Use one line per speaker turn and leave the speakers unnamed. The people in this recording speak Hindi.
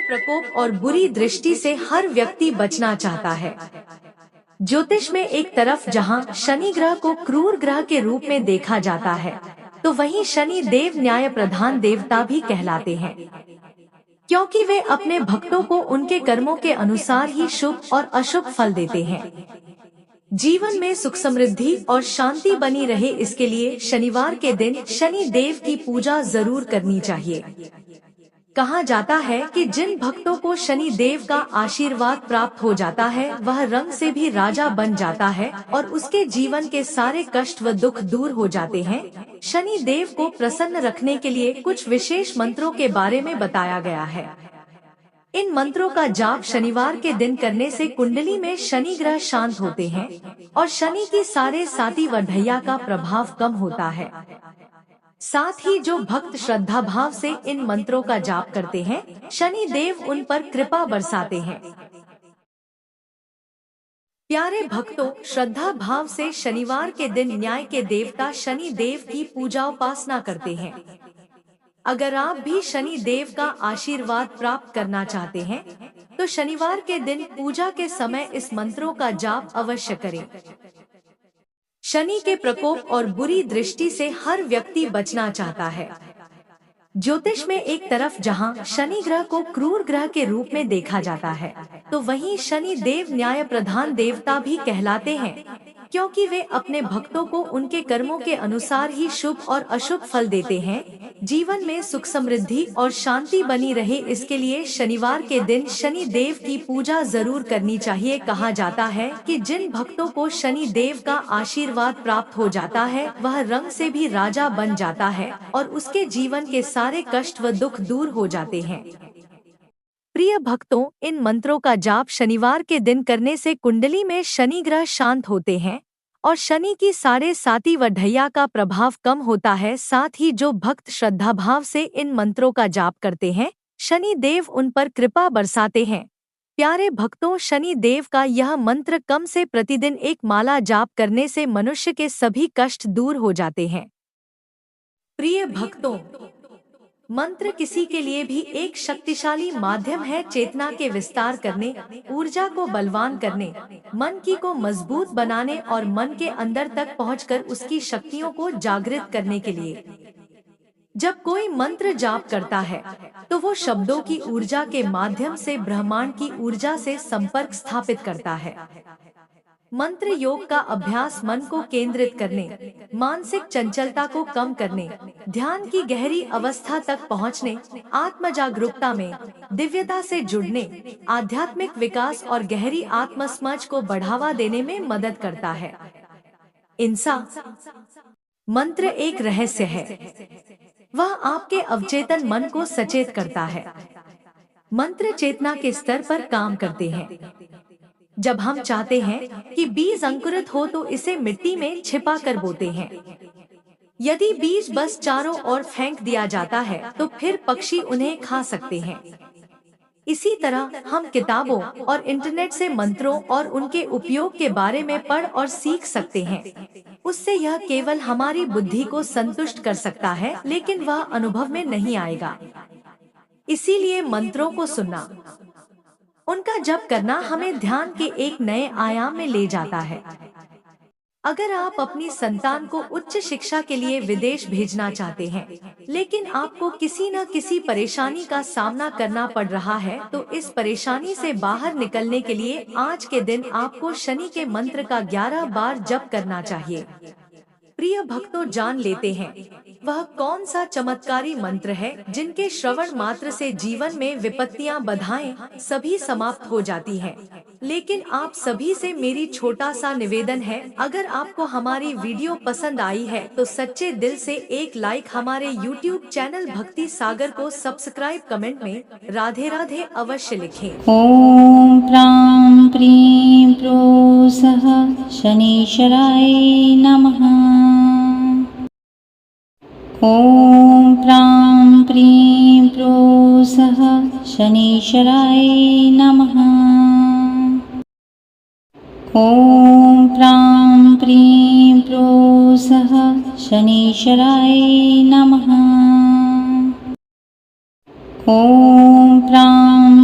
प्रकोप और बुरी दृष्टि से हर व्यक्ति बचना चाहता है। ज्योतिष में एक तरफ जहां शनि ग्रह को क्रूर ग्रह के रूप में देखा जाता है, तो वहीं शनि देव न्याय प्रधान देवता भी कहलाते हैं, क्योंकि वे अपने भक्तों को उनके कर्मों के अनुसार ही शुभ और अशुभ फल देते हैं। जीवन में सुख समृद्धि और शांति बनी रहे, इसके लिए शनिवार के दिन शनि देव की पूजा जरूर करनी चाहिए। कहा जाता है कि जिन भक्तों को शनि देव का आशीर्वाद प्राप्त हो जाता है, वह रंग से भी राजा बन जाता है और उसके जीवन के सारे कष्ट व दुख दूर हो जाते हैं। शनि देव को प्रसन्न रखने के लिए कुछ विशेष मंत्रों के बारे में बताया गया है। इन मंत्रों का जाप शनिवार के दिन करने से कुंडली में शनि ग्रह शांत होते हैं और शनि की साढ़े साती व ढैया का प्रभाव कम होता है। साथ ही जो भक्त श्रद्धा भाव से इन मंत्रों का जाप करते हैं, शनि देव उन पर कृपा बरसाते हैं। प्यारे भक्तों, श्रद्धा भाव से शनिवार के दिन न्याय के देवता शनि देव की पूजा उपासना करते हैं। अगर आप भी शनि देव का आशीर्वाद प्राप्त करना चाहते हैं, तो शनिवार के दिन पूजा के समय इस मंत्रों का जाप अवश्य करें। शनि के प्रकोप और बुरी दृष्टि से हर व्यक्ति बचना चाहता है। ज्योतिष में एक तरफ जहां शनि ग्रह को क्रूर ग्रह के रूप में देखा जाता है, तो वहीं शनि देव न्याय प्रधान देवता भी कहलाते हैं, क्योंकि वे अपने भक्तों को उनके कर्मों के अनुसार ही शुभ और अशुभ फल देते हैं। जीवन में सुख समृद्धि और शांति बनी रहे, इसके लिए शनिवार के दिन शनि देव की पूजा जरूर करनी चाहिए। कहा जाता है कि जिन भक्तों को शनि देव का आशीर्वाद प्राप्त हो जाता है, वह रंग से भी राजा बन जाता है और उसके जीवन के सारे कष्ट व दुख दूर हो जाते हैं। प्रिय भक्तों, इन मंत्रों का जाप शनिवार के दिन करने से कुंडली में शनि ग्रह शांत होते हैं और शनि की साढ़े साती व ढैया का प्रभाव कम होता है। साथ ही जो भक्त श्रद्धा भाव से इन मंत्रों का जाप करते हैं, शनि देव उन पर कृपा बरसाते हैं। प्यारे भक्तों, शनि देव का यह मंत्र कम से प्रतिदिन एक माला जाप करने से मनुष्य के सभी कष्ट दूर हो जाते हैं। प्रिय भक्तों, मंत्र किसी के लिए भी एक शक्तिशाली माध्यम है चेतना के विस्तार करने, ऊर्जा को बलवान करने, मन की को मजबूत बनाने और मन के अंदर तक पहुंचकर उसकी शक्तियों को जागृत करने के लिए। जब कोई मंत्र जाप करता है, तो वो शब्दों की ऊर्जा के माध्यम से ब्रह्मांड की ऊर्जा से संपर्क स्थापित करता है। मंत्र योग का अभ्यास मन को केंद्रित करने, मानसिक चंचलता को कम करने, ध्यान की गहरी अवस्था तक पहुंचने, आत्म जागरूकता में दिव्यता से जुड़ने, आध्यात्मिक विकास और गहरी आत्मसमझ को बढ़ावा देने में मदद करता है। इंसान मंत्र एक रहस्य है, वह आपके अवचेतन मन को सचेत करता है। मंत्र चेतना के स्तर पर काम करते हैं। जब हम चाहते हैं कि बीज अंकुरित हो, तो इसे मिट्टी में छिपा कर बोते हैं। यदि बीज बस चारों ओर फेंक दिया जाता है, तो फिर पक्षी उन्हें खा सकते हैं। इसी तरह हम किताबों और इंटरनेट से मंत्रों और उनके उपयोग के बारे में पढ़ और सीख सकते हैं। उससे यह केवल हमारी बुद्धि को संतुष्ट कर सकता है, लेकिन वह अनुभव में नहीं आएगा। इसीलिए मंत्रों को सुनना, उनका जप करना हमें ध्यान के एक नए आयाम में ले जाता है। अगर आप अपनी संतान को उच्च शिक्षा के लिए विदेश भेजना चाहते हैं, लेकिन आपको किसी न किसी परेशानी का सामना करना पड़ रहा है, तो इस परेशानी से बाहर निकलने के लिए आज के दिन आपको शनि के मंत्र का 11 बार जप करना चाहिए। प्रिय भक्तों, जान लेते हैं वह कौन सा चमत्कारी मंत्र है जिनके श्रवण मात्र से जीवन में विपत्तियां बाधाएं सभी समाप्त हो जाती हैं। लेकिन आप सभी से मेरी छोटा सा निवेदन है, अगर आपको हमारी वीडियो पसंद आई है तो सच्चे दिल से एक लाइक, हमारे YouTube चैनल भक्ति सागर को सब्सक्राइब, कमेंट में राधे राधे अवश्य लिखें।
ओम प्रां प्रीं प्रोसः शनीश्वराय नमः। ओम प्रां प्रीं प्रोसः शनीश्वराय नमः। ओम प्रां प्रीं प्रोसः शनीश्वराय नमः। ओम प्रां